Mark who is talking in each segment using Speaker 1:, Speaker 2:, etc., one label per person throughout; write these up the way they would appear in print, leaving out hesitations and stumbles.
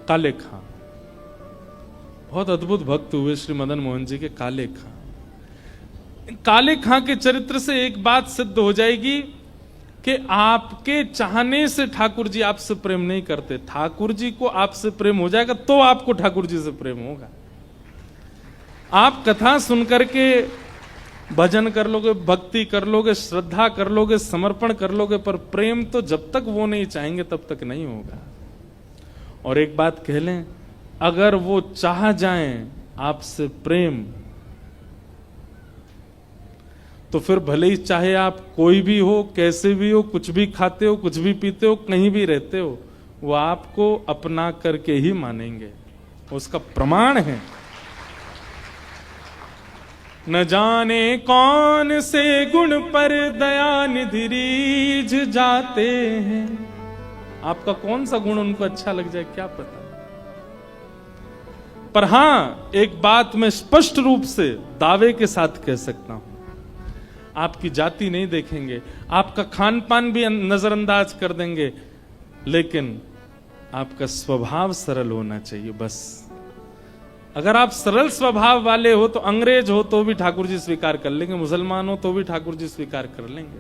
Speaker 1: काले खां, बहुत अद्भुत भक्त हुए श्री मदन मोहन जी के काले खां। काले खां के चरित्र से एक बात सिद्ध हो जाएगी कि आपके चाहने से ठाकुर जी आपसे प्रेम नहीं करते, ठाकुर जी को आपसे प्रेम हो जाएगा तो आपको ठाकुर जी से प्रेम होगा। आप कथा सुनकर के भजन कर लोगे, भक्ति कर लोगे, श्रद्धा कर लोगे, समर्पण कर लोगे, पर प्रेम तो जब तक वो नहीं चाहेंगे तब तक नहीं होगा। और एक बात कह लें, अगर वो चाह जाएं आपसे प्रेम, तो फिर भले ही चाहे आप कोई भी हो, कैसे भी हो, कुछ भी खाते हो, कुछ भी पीते हो, कहीं भी रहते हो, वो आपको अपना करके ही मानेंगे। उसका प्रमाण है, न जाने कौन से गुण पर दया निधि रीझ जाते हैं। आपका कौन सा गुण उनको अच्छा लग जाए क्या पता। पर हां, एक बात मैं स्पष्ट रूप से दावे के साथ कह सकता हूं, आपकी जाति नहीं देखेंगे, आपका खान पान भी नजरअंदाज कर देंगे, लेकिन आपका स्वभाव सरल होना चाहिए बस। अगर आप सरल स्वभाव वाले हो तो अंग्रेज हो तो भी ठाकुर जी स्वीकार कर लेंगे, मुसलमान हो तो भी ठाकुर जी स्वीकार कर लेंगे।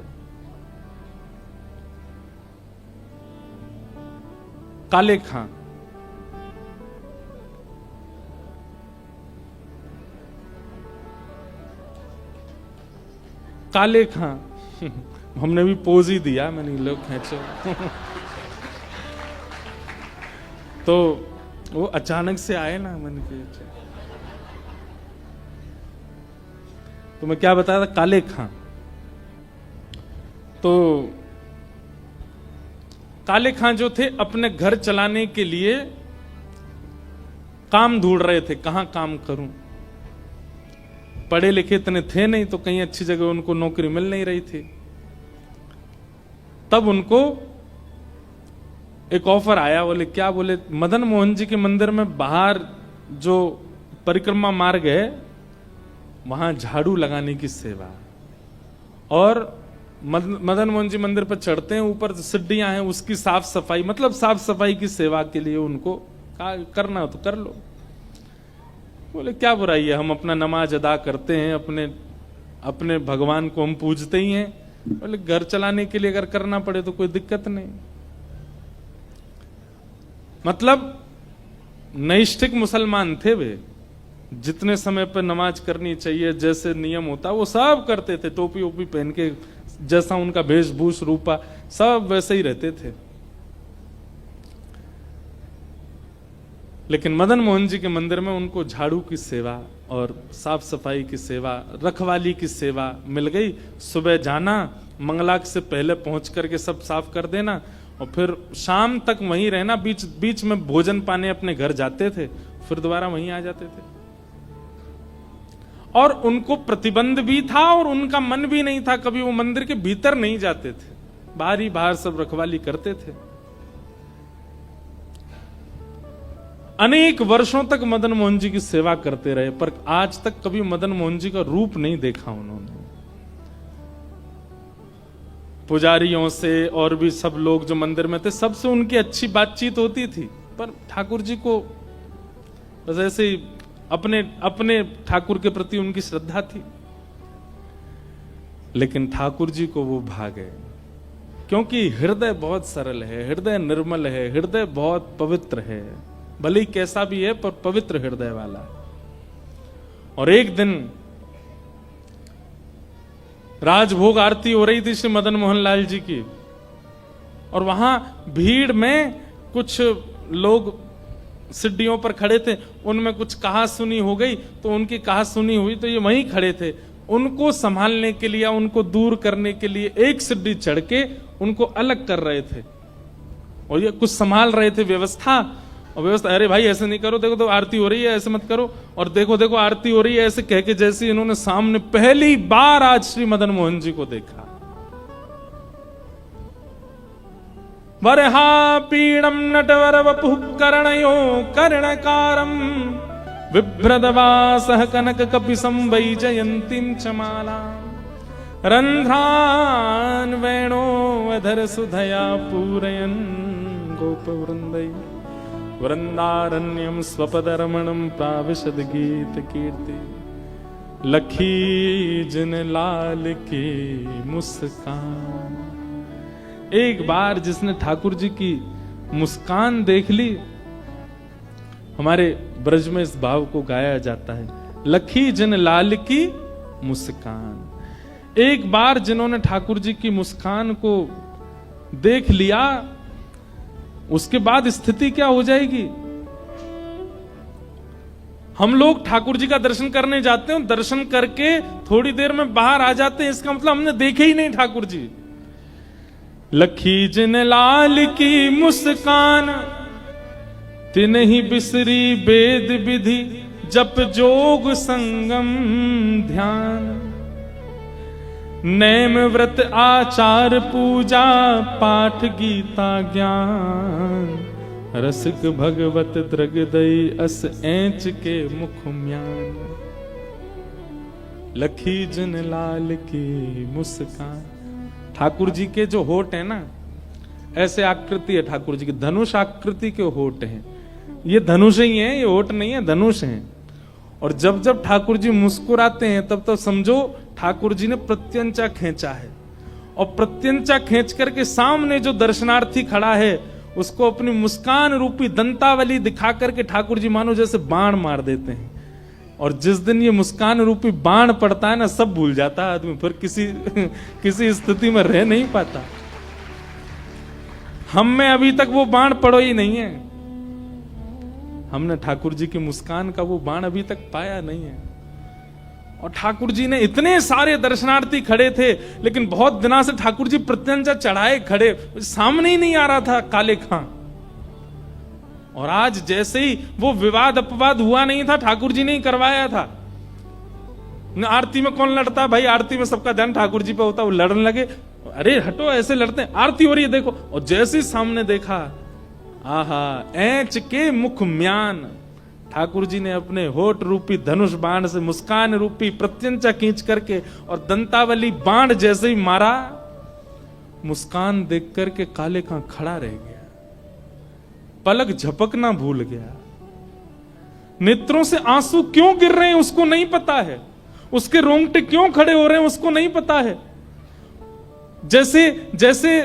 Speaker 1: काले खां, काले खां हमने भी पोज ही दिया, मैंने लोग खींचो तो वो अचानक से आए ना मन के। तो मैं क्या बताया था, काले खां। तो काले खां जो थे अपने घर चलाने के लिए काम ढूंढ रहे थे, कहां काम करूं। पढ़े लिखे इतने थे नहीं, तो कहीं अच्छी जगह उनको नौकरी मिल नहीं रही थी। तब उनको एक ऑफर आया, बोले क्या, बोले मदन मोहन जी के मंदिर में बाहर जो परिक्रमा मार्ग है वहां झाड़ू लगाने की सेवा, और मदन मोहन जी मंदिर पर चढ़ते हैं, ऊपर सीढ़ियां हैं, उसकी साफ सफाई, मतलब साफ सफाई की सेवा के लिए उनको करना हो तो कर लो। बोले क्या बुराई है, हम अपना नमाज अदा करते हैं, अपने भगवान को हम पूजते ही हैं। बोले घर चलाने के लिए अगर करना पड़े तो कोई दिक्कत नहीं। मतलब नैष्ठिक मुसलमान थे वे, जितने समय पर नमाज करनी चाहिए, जैसे नियम होता वो सब करते थे, टोपी ओपी पहन के, जैसा उनका वेशभूष रूपा सब वैसे ही रहते थे। लेकिन मदन मोहन जी के मंदिर में उनको झाड़ू की सेवा और साफ सफाई की सेवा, रखवाली की सेवा मिल गई। सुबह जाना, मंगलाक से पहले पहुंच करके सब साफ कर देना, और फिर शाम तक वहीं रहना, बीच बीच में भोजन पाने अपने घर जाते थे, फिर दोबारा वहीं आ जाते थे। और उनको प्रतिबंध भी था और उनका मन भी नहीं था, कभी वो मंदिर के भीतर नहीं जाते थे, बाहर ही बाहर सब रखवाली करते थे। अनेक वर्षों तक मदन मोहन जी की सेवा करते रहे, पर आज तक कभी मदन मोहन जी का रूप नहीं देखा उन्होंने। पुजारियों से और भी सब लोग जो मंदिर में थे, सबसे उनकी अच्छी बातचीत होती थी, पर ठाकुर जी को बस ऐसे ही अपने ठाकुर के प्रति उनकी श्रद्धा थी। लेकिन ठाकुर जी को वो भा गए, क्योंकि हृदय बहुत सरल है, हृदय निर्मल है, हृदय बहुत पवित्र है, भले ही कैसा भी है पर पवित्र हृदय वाला। और एक दिन राजभोग आरती हो रही थी श्री मदन मोहन लाल जी की, और वहां भीड़ में कुछ लोग सीढ़ियों पर खड़े थे, उनमें कुछ कहा सुनी हो गई, तो उनकी कहा सुनी हुई तो ये वहीं खड़े थे, उनको संभालने के लिए, उनको दूर करने के लिए एक सीढ़ी चढ़ के उनको अलग कर रहे थे, और ये कुछ संभाल रहे थे व्यवस्था। और व्यवस्था, अरे भाई ऐसे नहीं करो, देखो तो आरती हो रही है, ऐसे मत करो, और देखो देखो आरती हो रही है, ऐसे कह के जैसे इन्होंने सामने पहली बार आज श्री मदन मोहन जी को देखा। वरहा पीड़म नटवर वपुः कर्णयो कर्णकारम बिभ्रदवासः कनक कपिसं वैजयन्तीं च मालाम् रन्ध्रान् वेणो अधर सुधया पूरयन् गोपवृन्दै वृंदारण्यम स्वपदरमणम प्राविशद गीत कीर्ति। लखी जिन लाल की मुस्कान। एक बार जिसने ठाकुर जी की मुस्कान देख ली, हमारे ब्रज में इस भाव को गाया जाता है, लखी जिन लाल की मुस्कान। एक बार जिन्होंने ठाकुर जी की मुस्कान को देख लिया, उसके बाद स्थिति क्या हो जाएगी। हम लोग ठाकुर जी का दर्शन करने जाते हैं, दर्शन करके थोड़ी देर में बाहर आ जाते हैं, इसका मतलब हमने देखे ही नहीं ठाकुर जी। लखी जिन लाल की मुस्कान, तिन्हि बिसरी वेद विधि, जप जोग संगम ध्यान। नैम व्रत आचार पूजा, पाठ गीता ज्ञान। रसिक भगवत द्रगदई, अस एंच के मुख म्यान। लखी जिन लाल की मुस्कान। ठाकुर जी के जो होठ है ना, ऐसे आकृति है ठाकुर जी की, धनुष आकृति के होठ हैं। ये धनुष ही है, ये होठ नहीं है, धनुष है। और जब जब ठाकुर जी मुस्कुराते हैं तब तब समझो ठाकुर जी ने प्रत्यंचा खींचा है। और प्रत्यंचा खींच करके सामने जो दर्शनार्थी खड़ा है उसको अपनी मुस्कान रूपी दंतावली दिखा करके ठाकुर जी मानो जैसे बाण मार देते हैं। और जिस दिन ये मुस्कान रूपी बाण पड़ता है ना, सब भूल जाता है आदमी, फिर किसी स्थिति में रह नहीं पाता। हम में अभी तक वो बाण पड़ो ही नहीं है। हमने ठाकुर जी की मुस्कान का वो बाण अभी तक पाया नहीं है। और ठाकुर जी ने इतने सारे दर्शनार्थी खड़े थे, लेकिन बहुत दिनों से ठाकुर जी प्रत्यंचा चढ़ाए खड़े, सामने ही नहीं आ रहा था काले खां। और आज जैसे ही वो विवाद अपवाद हुआ नहीं था, ठाकुर जी ने ही करवाया था। आरती में कौन लड़ता भाई, आरती में सबका ध्यान ठाकुर जी पे होता, वो लड़ने लगे, अरे हटो ऐसे लड़ते हैं, आरती हो रही है देखो। और जैसे ही सामने देखा, आहा, एंच के मुख म्यान। ठाकुर जी ने अपने होठ रूपी धनुष बाण से मुस्कान रूपी प्रत्यंचा खींच करके और दंतावली बाण जैसे ही मारा, मुस्कान देख करके काले खां खड़ा रह गया, पलक झपकना भूल गया। नेत्रों से आंसू क्यों गिर रहे हैं उसको नहीं पता है, उसके रोंगटे क्यों खड़े हो रहे हैं उसको नहीं पता है। जैसे जैसे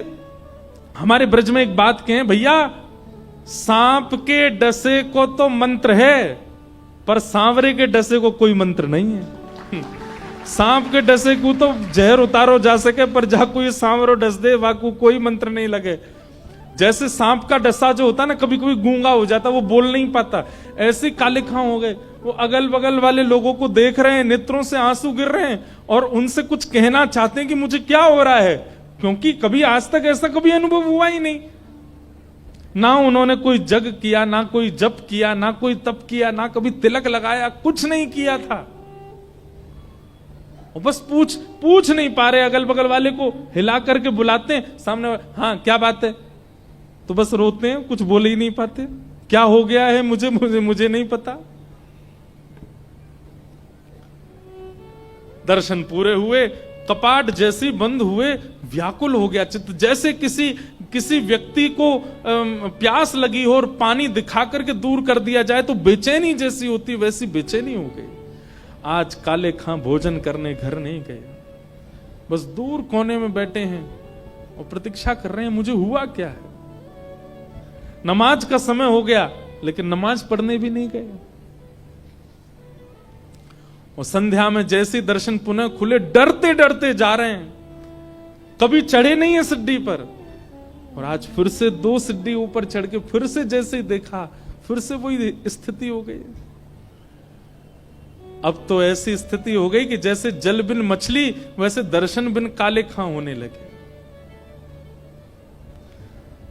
Speaker 1: हमारे ब्रज में एक बात कहें, भैया सांप के डसे को तो मंत्र है, पर सांवरे के डसे को कोई मंत्र नहीं है। सांप के डसे को तो जहर उतारो जा सके, पर जा कोई सांवरो डस दे वाकू कोई मंत्र नहीं लगे। जैसे सांप का डसा जो होता ना, कभी कभी गूंगा हो जाता, वो बोल नहीं पाता, ऐसे काले खां हो गए। वो अगल बगल वाले लोगों को देख रहे हैं, नेत्रों से आंसू गिर रहे हैं और उनसे कुछ कहना चाहते हैं कि मुझे क्या हो रहा है, क्योंकि कभी आज तक ऐसा कभी अनुभव हुआ ही नहीं। ना उन्होंने कोई जग किया, ना कोई जप किया, ना कोई तप किया, ना कभी तिलक लगाया, कुछ नहीं किया था। और बस पूछ नहीं पा रहे, अगल बगल वाले को हिला करके बुलाते हैं, सामने हाँ क्या बात है, तो बस रोते हैं, कुछ बोल ही नहीं पाते। क्या हो गया है मुझे नहीं पता। दर्शन पूरे हुए, कपाट जैसे बंद हुए, व्याकुल हो गया चित्त, जैसे किसी व्यक्ति को प्यास लगी हो और पानी दिखा करके दूर कर दिया जाए तो बेचैनी जैसी होती, वैसी बेचैनी हो गई। आज काले खां भोजन करने घर नहीं गए, बस दूर कोने में बैठे हैं और प्रतीक्षा कर रहे हैं मुझे हुआ क्या है। नमाज का समय हो गया, लेकिन नमाज पढ़ने भी नहीं गए। और संध्या में जैसे दर्शन पुनः खुले, डरते डरते जा रहे हैं, कभी चढ़े नहीं है सिड्डी पर। और आज फिर से 2 सिड्डी ऊपर चढ़ के फिर से जैसे ही देखा, फिर से वही स्थिति हो गई। अब तो ऐसी स्थिति हो गई कि जैसे जल बिन मछली, वैसे दर्शन बिन काले खां होने लगे।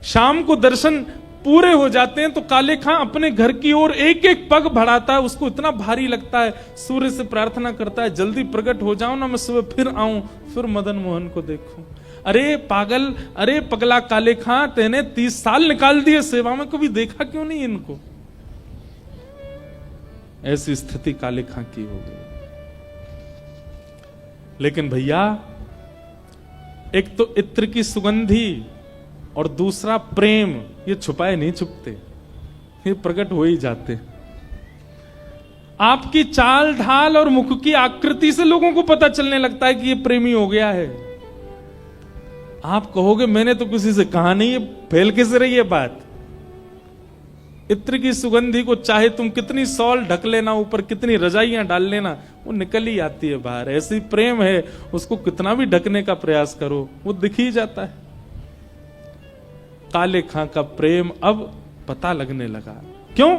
Speaker 1: शाम को दर्शन पूरे हो जाते हैं तो काले खां अपने घर की ओर एक एक पग बढ़ाता है, उसको इतना भारी लगता है, सूर्य से प्रार्थना करता है जल्दी प्रकट हो जाओ ना, मैं सुबह फिर आऊं, फिर मदन मोहन को देखूं। अरे पागल, अरे पगला काले खां, तेने 30 साल निकाल दिए सेवा में, कभी देखा क्यों नहीं इनको। ऐसी स्थिति काले खां की हो गई। लेकिन भैया, एक तो इत्र की सुगंधी और दूसरा प्रेम, ये छुपाए नहीं छुपते। ये प्रकट हो ही जाते। आपकी चाल ढाल और मुख की आकृति से लोगों को पता चलने लगता है कि ये प्रेमी हो गया है। आप कहोगे मैंने तो किसी से कहा नहीं, है फैल कैसे रही है बात। इत्र की सुगंधी को चाहे तुम कितनी सॉल ढक लेना, ऊपर कितनी रजाइयां डाल लेना, वो निकल ही आती है बाहर। ऐसी प्रेम है, उसको कितना भी ढकने का प्रयास करो वो दिख ही जाता है। काले खां का प्रेम अब पता लगने लगा। क्यों?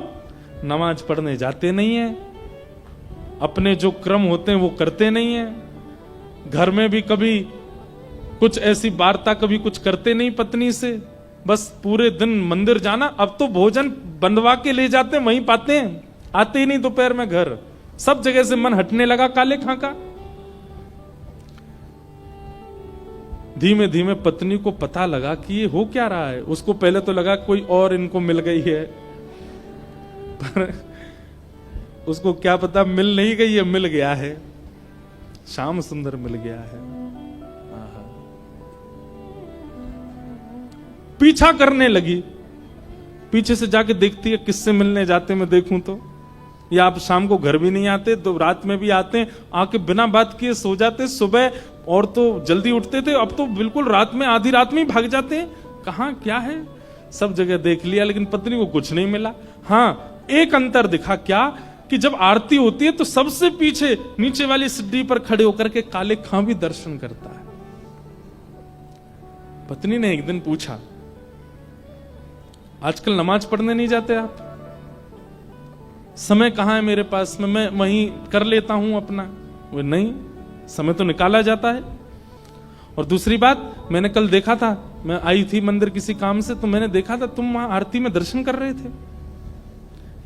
Speaker 1: नमाज पढ़ने जाते नहीं है, अपने जो क्रम होते हैं वो करते नहीं है, घर में भी कभी कुछ ऐसी वार्ता कभी कुछ करते नहीं पत्नी से, बस पूरे दिन मंदिर जाना। अब तो भोजन बंधवा के ले जाते हैं, वहीं पाते हैं, आते ही नहीं दोपहर में घर। सब जगह से मन हटने लगा काले खां का। धीमे धीमे पत्नी को पता लगा कि ये हो क्या रहा है। उसको पहले तो लगा कोई और इनको मिल गई है, पर उसको क्या पता मिल नहीं गई है, मिल गया है, श्याम सुंदर मिल गया है। पीछा करने लगी, पीछे से जाके देखती है किससे मिलने जाते मैं देखूं तो। या आप शाम को घर भी नहीं आते तो रात में भी आते हैं, आके बिना बात किए सो जाते। सुबह और तो जल्दी उठते थे, अब तो बिल्कुल रात में आधी रात में ही भाग जाते हैं। कहां क्या है, सब जगह देख लिया लेकिन पत्नी को कुछ नहीं मिला। हाँ, एक अंतर दिखा, क्या कि जब आरती होती है तो सबसे पीछे नीचे वाली सीढ़ी पर खड़े होकर के काले खां भी दर्शन करता है। पत्नी ने एक दिन पूछा, आजकल नमाज पढ़ने नहीं जाते आप? समय कहां है मेरे पास में, मैं वहीं कर लेता हूं अपना। वो नहीं, समय तो निकाला जाता है। और दूसरी बात, मैंने कल देखा था, मैं आई थी मंदिर किसी काम से, तो मैंने देखा था तुम वहां आरती में दर्शन कर रहे थे।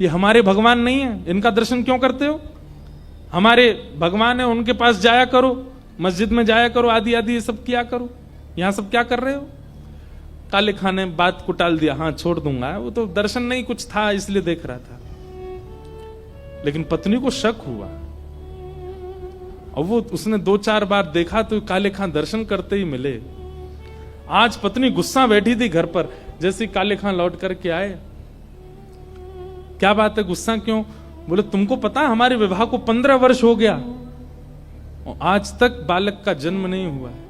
Speaker 1: ये हमारे भगवान नहीं है, इनका दर्शन क्यों करते हो? हमारे भगवान है, उनके पास जाया करो, मस्जिद में जाया करो, आदि आदि ये सब किया करो, यहां सब क्या कर रहे हो? काले खां ने बात को टाल दिया, हाँ छोड़ दूंगा, वो तो दर्शन नहीं कुछ था इसलिए देख रहा था। लेकिन पत्नी को शक हुआ और वो उसने 2-4 बार देखा तो काले खां दर्शन करते ही मिले। आज पत्नी गुस्सा बैठी थी घर पर, जैसे काले खां लौट करके आए। क्या बात है, गुस्सा क्यों? बोले तुमको पता है हमारे विवाह को 15 वर्ष हो गया और आज तक बालक का जन्म नहीं हुआ है।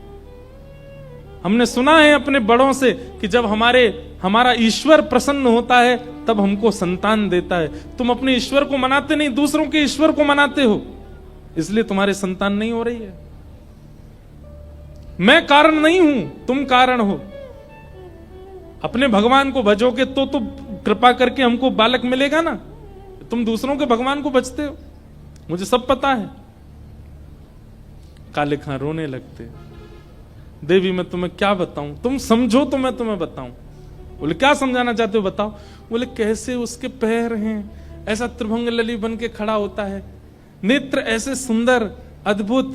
Speaker 1: हमने सुना है अपने बड़ों से कि जब हमारा ईश्वर प्रसन्न होता है तब हमको संतान देता है। तुम अपने ईश्वर को मनाते नहीं, दूसरों के ईश्वर को मनाते हो, इसलिए तुम्हारे संतान नहीं हो रही है। मैं कारण नहीं हूं, तुम कारण हो। अपने भगवान को भजोगे तो कृपा करके हमको बालक मिलेगा ना। तुम दूसरों के भगवान को भजते हो, मुझे सब पता है। काले खां रोने लगते, देवी मैं तुम्हें क्या बताऊं, तुम समझो तो मैं तुम्हें बताऊं। बोले क्या समझाना चाहते हो बताओ। बोले कैसे उसके पैर हैं, ऐसा त्रिभंग लली बन के खड़ा होता है, नेत्र ऐसे सुंदर अद्भुत,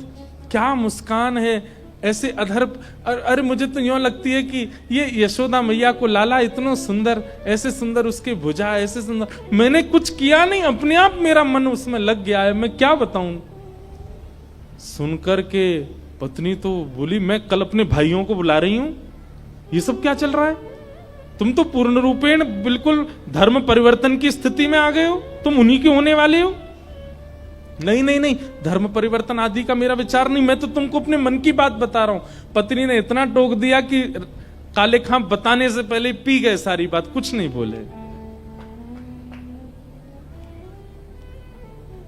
Speaker 1: क्या मुस्कान है, ऐसे अधर। अरे मुझे तो यूं लगती है कि ये यशोदा मैया को लाला इतना सुंदर, ऐसे सुंदर उसके भुजा, ऐसे सुंदर। मैंने कुछ किया नहीं, अपने आप मेरा मन उसमें लग गया है, मैं क्या बताऊं। सुनकर के पत्नी तो बोली मैं कल अपने भाइयों को बुला रही हूं, ये सब क्या चल रहा है? तुम तो पूर्ण रूपेण बिल्कुल धर्म परिवर्तन की स्थिति में आ गए हो, तुम उन्हीं के होने वाले हो। नहीं नहीं नहीं, धर्म परिवर्तन आदि का मेरा विचार नहीं, मैं तो तुमको अपने मन की बात बता रहा हूं। पत्नी ने इतना टोक दिया कि काले खां बताने से पहले पी गए सारी बात, कुछ नहीं बोले।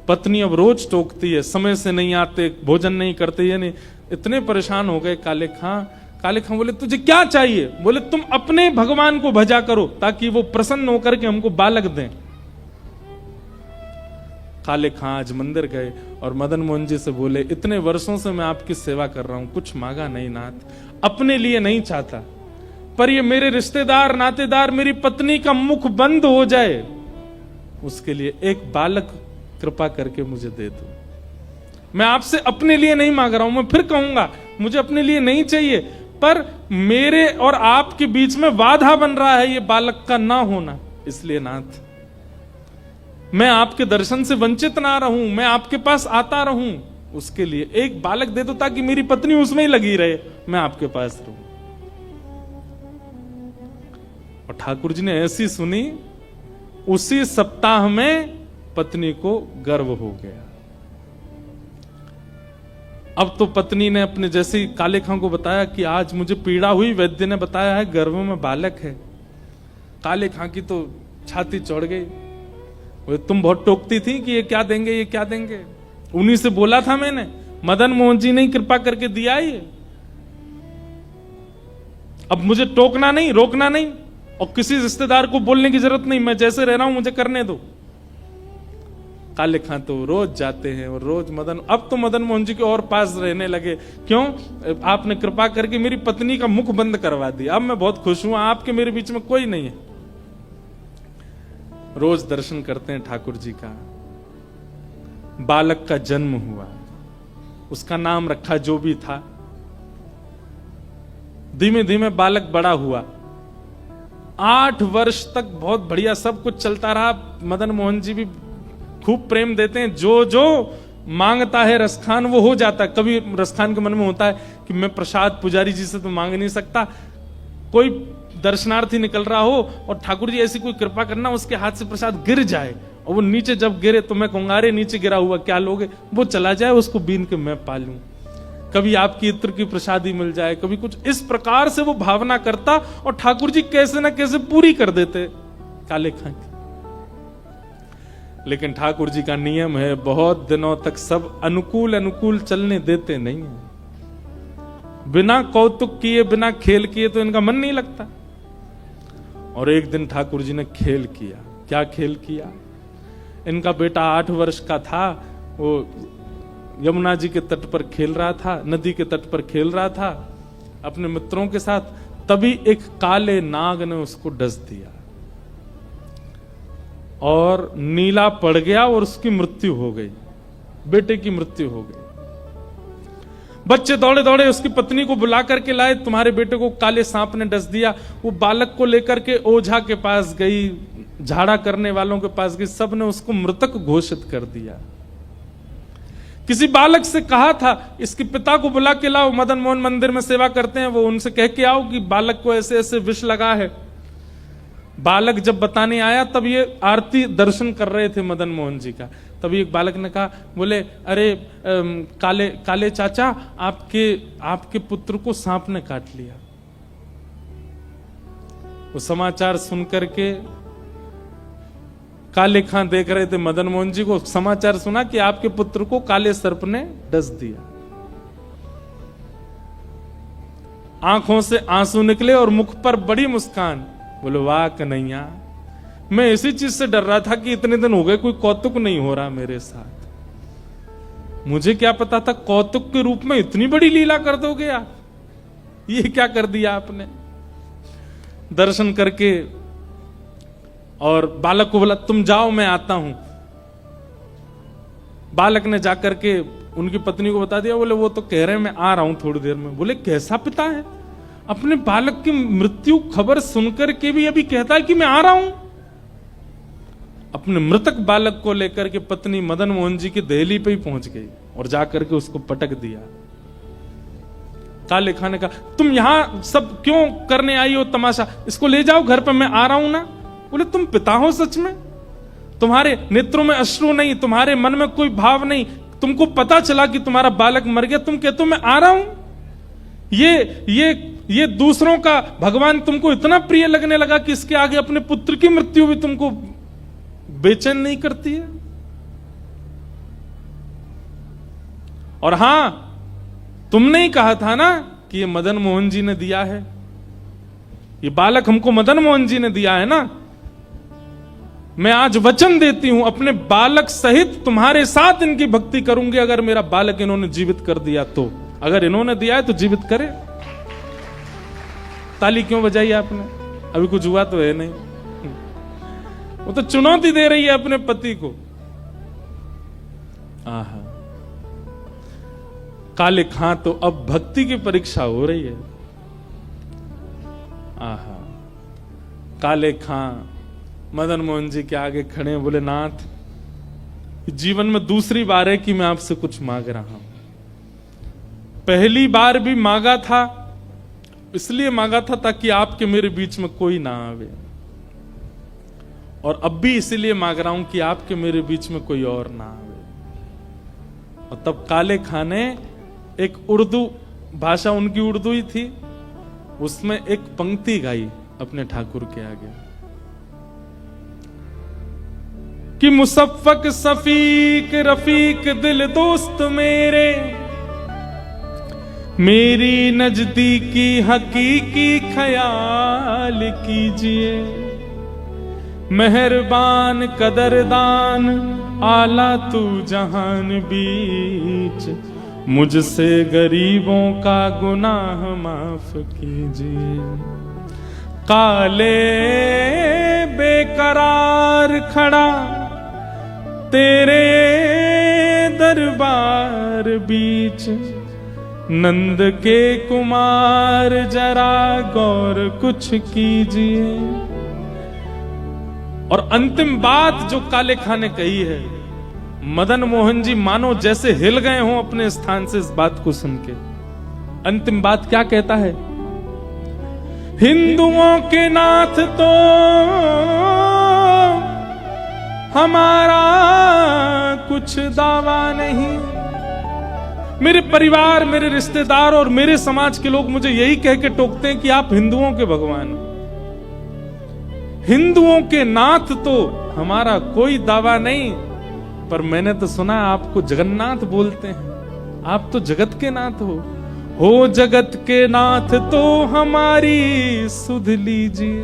Speaker 1: पत्नी अब रोज टोकती है, समय से नहीं आते, भोजन नहीं करते, ये नहीं। इतने परेशान हो गए काले खां। काले खां बोले तुझे क्या चाहिए? बोले तुम अपने भगवान को भजा करो ताकि वो प्रसन्न होकर के हमको बालक दें। काले खां आज मंदिर गए और मदन मोहन जी से बोले इतने वर्षों से मैं आपकी सेवा कर रहा हूं, कुछ मांगा नहीं नाथ, अपने लिए नहीं चाहता, पर ये मेरे रिश्तेदार नातेदार मेरी पत्नी का मुख बंद हो जाए, उसके लिए एक बालक कृपा करके मुझे दे दो। मैं आपसे अपने लिए नहीं मांग रहा हूं, मैं फिर कहूंगा मुझे अपने लिए नहीं चाहिए, पर मेरे और आपके बीच में बाधा बन रहा है ये बालक का ना होना, इसलिए नाथ मैं आपके दर्शन से वंचित ना रहूं, मैं आपके पास आता रहूं, उसके लिए एक बालक दे दो ताकि मेरी पत्नी उसमें ही लगी रहे, मैं आपके पास रहूं। और ठाकुर जी ने ऐसी सुनी उसी सप्ताह में पत्नी को गर्भ हो गया। अब तो पत्नी ने अपने जैसे ही काले खां को बताया कि आज मुझे पीड़ा हुई, वैद्य ने बताया है गर्भ में बालक है। काले खां की तो छाती चढ़ गई। वो तुम बहुत टोकती थी कि ये क्या देंगे, ये क्या देंगे। उन्हीं से बोला था मैंने, मदन मोहन जी ने कृपा करके दिया ये। अब मुझे टोकना नहीं, रोकना नहीं, और किसी रिश्तेदार को बोलने की जरूरत नहीं। मैं जैसे रह रहा हूं मुझे करने दो। काले खां तो रोज जाते हैं और रोज अब तो मदन मोहन जी के और पास रहने लगे। क्यों? आपने कृपा करके मेरी पत्नी का मुख बंद करवा दिया, अब मैं बहुत खुश हूं, आपके मेरे बीच में कोई नहीं है। रोज दर्शन करते हैं ठाकुर जी का। बालक का जन्म हुआ, उसका नाम रखा जो भी था। धीमे धीमे बालक बड़ा हुआ। 8 वर्ष तक बहुत बढ़िया सब कुछ चलता रहा। मदन मोहन जी भी खूब प्रेम देते हैं, जो जो मांगता है रसखान वो हो जाता है। कभी रसखान के मन में होता है कि मैं प्रसाद पुजारी जी से तो मांग नहीं सकता, कोई दर्शनार्थी निकल रहा हो और ठाकुर जी ऐसी कोई कृपा करना उसके हाथ से प्रसाद गिर जाए, और वो नीचे जब गिरे तो मैं कहूंगा अरे नीचे गिरा हुआ क्या लोगे, वो चला जाए, उसको बीन के मैं पालूं। कभी आपकी इत्र की प्रसादी मिल जाए, कभी कुछ, इस प्रकार से वो भावना करता और ठाकुर जी कैसे ना कैसे पूरी कर देते काले खां की। लेकिन ठाकुर जी का नियम है, बहुत दिनों तक सब अनुकूल अनुकूल चलने देते नहीं है। बिना कौतुक किए, बिना खेल किए तो इनका मन नहीं लगता। और एक दिन ठाकुर जी ने खेल किया। क्या खेल किया? इनका बेटा 8 वर्ष का था, वो यमुना जी के तट पर खेल रहा था, नदी के तट पर खेल रहा था अपने मित्रों के साथ। तभी एक काले नाग ने उसको डस दिया और नीला पड़ गया और उसकी मृत्यु हो गई, बेटे की मृत्यु हो गई। बच्चे दौड़े दौड़े उसकी पत्नी को बुला करके लाए, तुम्हारे बेटे को काले सांप ने डस दिया। वो बालक को लेकर के ओझा के पास गई, झाड़ा करने वालों के पास गई, सबने उसको मृतक घोषित कर दिया। किसी बालक से कहा था इसके पिता को बुला के लाओ, मदन मोहन मंदिर में सेवा करते हैं, वो उनसे कह के आओ कि बालक को ऐसे ऐसे विष लगा है। बालक जब बताने आया तब ये आरती दर्शन कर रहे थे मदन मोहन जी का। तभी एक बालक ने कहा, बोले अरे काले चाचा, आपके पुत्र को सांप ने काट लिया। वो समाचार सुनकर के काले खां देख रहे थे मदन मोहन जी को, समाचार सुना कि आपके पुत्र को काले सर्प ने डस दिया। आंखों से आंसू निकले और मुख पर बड़ी मुस्कान। बोले वाह कन्हैया, मैं इसी चीज से डर रहा था कि इतने दिन हो गए कोई कौतुक नहीं हो रहा मेरे साथ। मुझे क्या पता था कौतुक के रूप में इतनी बड़ी लीला कर दोगे आप। ये क्या कर दिया आपने। दर्शन करके और बालक को बोला तुम जाओ मैं आता हूं। बालक ने जाकर के उनकी पत्नी को बता दिया। बोले वो तो कह रहे हैं मैं आ रहा हूं थोड़ी देर में। बोले कैसा पिता है, अपने बालक की मृत्यु खबर सुनकर के भी अभी कहता है कि मैं आ रहा हूं। अपने मृतक बालक को लेकर के पत्नी मदन मोहन जी की देहली पे ही पहुंच गई और जाकर के उसको पटक दिया। काले खां ने कहा तुम यहां सब क्यों करने आई हो तमाशा, इसको ले जाओ घर पे, मैं आ रहा हूं ना। बोले तुम पिता हो सच में, तुम्हारे नेत्रों में अश्रु नहीं, तुम्हारे मन में कोई भाव नहीं, तुमको पता चला कि तुम्हारा बालक मर गया, तुम कहते हो मैं आ रहा हूं। ये दूसरों का भगवान तुमको इतना प्रिय लगने लगा कि इसके आगे अपने पुत्र की मृत्यु भी तुमको बेचैन नहीं करती है। और हां, तुमने ही कहा था ना कि ये मदन मोहन जी ने दिया है, ये बालक हमको मदन मोहन जी ने दिया है ना। मैं आज वचन देती हूं अपने बालक सहित तुम्हारे साथ इनकी भक्ति करूंगी, अगर मेरा बालक इन्होंने जीवित कर दिया तो। अगर इन्होंने दिया है तो जीवित करे। ताली क्यों बजाई आपने, अभी कुछ हुआ तो है नहीं। वो तो चुनौती दे रही है अपने पति को। आहा, काले खां तो अब भक्ति की परीक्षा हो रही है। आहा, काले खां मदन मोहन जी के आगे खड़े हैं। बोले नाथ, जीवन में दूसरी बार है कि मैं आपसे कुछ मांग रहा हूं। पहली बार भी मांगा था, इसलिए मांगा था ताकि आपके मेरे बीच में कोई ना आवे। और अब भी इसीलिए मांग रहा हूं कि आपके मेरे बीच में कोई और ना आवे। और तब काले खां ने एक उर्दू भाषा, उनकी उर्दू ही थी, उसमें एक पंक्ति गाई अपने ठाकुर के आगे कि मुसफ़्फ़क़ सफीक रफीक दिल दोस्त मेरे, मेरी नजदीकी हकीकी ख्याल कीजिए, मेहरबान कदरदान आला तू जहान बीच, मुझसे गरीबों का गुनाह माफ कीजिए। काले बेकरार खड़ा तेरे दरबार बीच, नंद के कुमार जरा गौर कुछ कीजिए। और अंतिम बात जो काले खां ने कही है, मदन मोहन जी मानो जैसे हिल गए हों अपने स्थान से इस बात को सुन के। अंतिम बात क्या कहता है? हिंदुओं के नाथ तो हमारा कुछ दावा नहीं। मेरे परिवार, मेरे रिश्तेदार और मेरे समाज के लोग मुझे यही कह के टोकते हैं कि आप हिंदुओं के भगवान हो। हिंदुओं के नाथ तो हमारा कोई दावा नहीं, पर मैंने तो सुना आपको जगन्नाथ बोलते हैं। आप तो जगत के नाथ हो जगत के नाथ तो हमारी सुध लीजिए।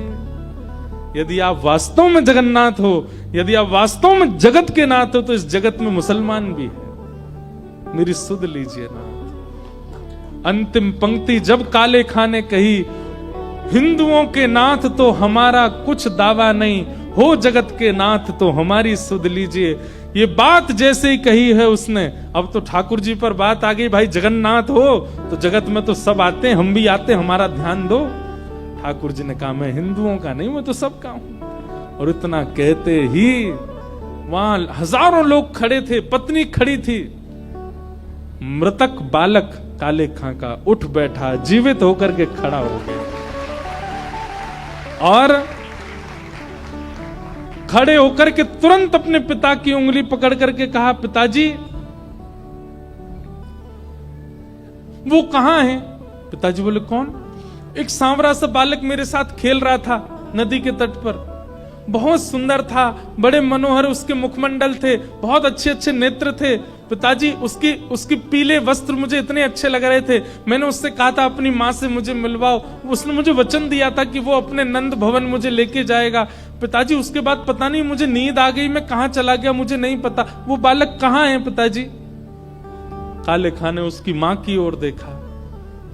Speaker 1: यदि आप वास्तव में जगन्नाथ हो, यदि आप वास्तव में जगत के नाथ हो, तो इस जगत में मुसलमान भी है, मेरी सुध लीजिए नाथ। अंतिम पंक्ति जब काले खां ने कही, हिंदुओं के नाथ तो हमारा कुछ दावा नहीं, हो जगत के नाथ तो हमारी सुध लीजिए, ये बात जैसे ही कही है उसने, अब तो ठाकुर जी पर बात आ गई। भाई जगन्नाथ हो तो जगत में तो सब आते हैं, हम भी आते हैं, हमारा ध्यान दो। ठाकुर जी ने कहा मैं हिंदुओं का नहीं, मैं तो सबका हूं। और इतना कहते ही वहां हजारों लोग खड़े थे, पत्नी खड़ी थी। मृतक बालक काले खां का उठ बैठा, जीवित होकर के खड़ा हो गया और खड़े होकर के तुरंत अपने पिता की उंगली पकड़ करके कहा, पिताजी वो कहां है? पिताजी बोले कौन? एक सांवरा सा बालक मेरे साथ खेल रहा था नदी के तट पर, बहुत सुंदर था, बड़े मनोहर उसके मुखमंडल थे, बहुत अच्छे अच्छे नेत्र थे। पिताजी उसकी पीले वस्त्र मुझे इतने अच्छे लग रहे थे, मैंने उससे कहा था अपनी माँ से मुझे मिलवाओ, उसने मुझे वचन दिया था कि वो अपने नंद भवन मुझे लेके जाएगा। पिताजी उसके बाद पता नहीं मुझे नींद आ गई, मैं कहां चला गया मुझे नहीं पता, वो बालक कहां है पिताजी? काले खां ने उसकी मां की ओर देखा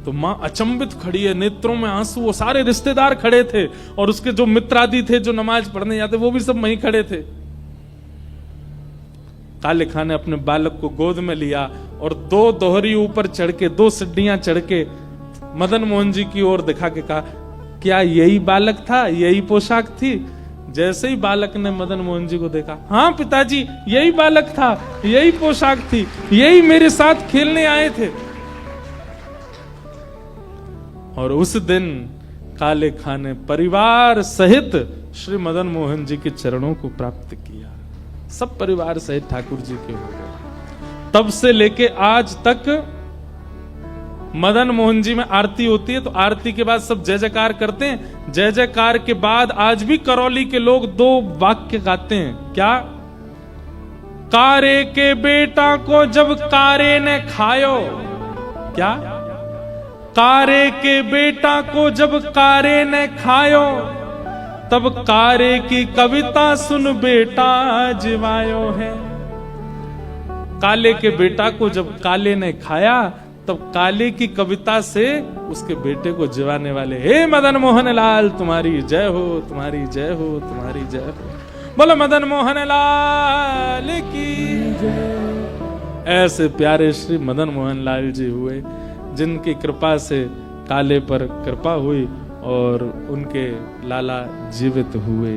Speaker 1: तो मां अचंभित खड़ी है, नेत्रों में आंसू। वो सारे रिश्तेदार खड़े थे और उसके जो मित्र आदि थे जो नमाज पढ़ने जाते, वो भी सब वहीं खड़े थे। काले खां ने अपने बालक को गोद में लिया और दो दोहरी ऊपर चढ़ के, दो सीढ़ियां चढ़ के मदन मोहन जी की ओर दिखा के कहा, क्या यही बालक था, यही पोशाक थी? जैसे ही बालक ने मदन मोहन जी को देखा, हाँ पिताजी यही बालक था, यही पोशाक थी, यही मेरे साथ खेलने आए थे। और उस दिन काले खां ने परिवार सहित श्री मदन मोहन जी के चरणों को प्राप्त किया। सब परिवार सहित ठाकुर जी के हो गए। तब से लेके आज तक मदन मोहन जी में आरती होती है तो आरती के बाद सब जय जयकार करते हैं। जय जयकार के बाद आज भी करौली के लोग दो वाक्य गाते हैं। क्या? कारे के बेटा को जब कारे ने खायो, क्या? कारे के बेटा को जब कारे ने खायो, तब कारे की कविता सुन बेटा जिवायो है। काले के बेटा को जब काले ने खाया, तब काले की कविता से उसके बेटे को जिवाने वाले, हे मदन मोहन लाल तुम्हारी जय हो, तुम्हारी जय हो, तुम्हारी जय हो, बोलो मदन मोहन लाल की जय। ऐसे प्यारे श्री मदन मोहन लाल जी हुए जिनकी कृपा से काले पर कृपा हुई और उनके लाला जीवित हुए।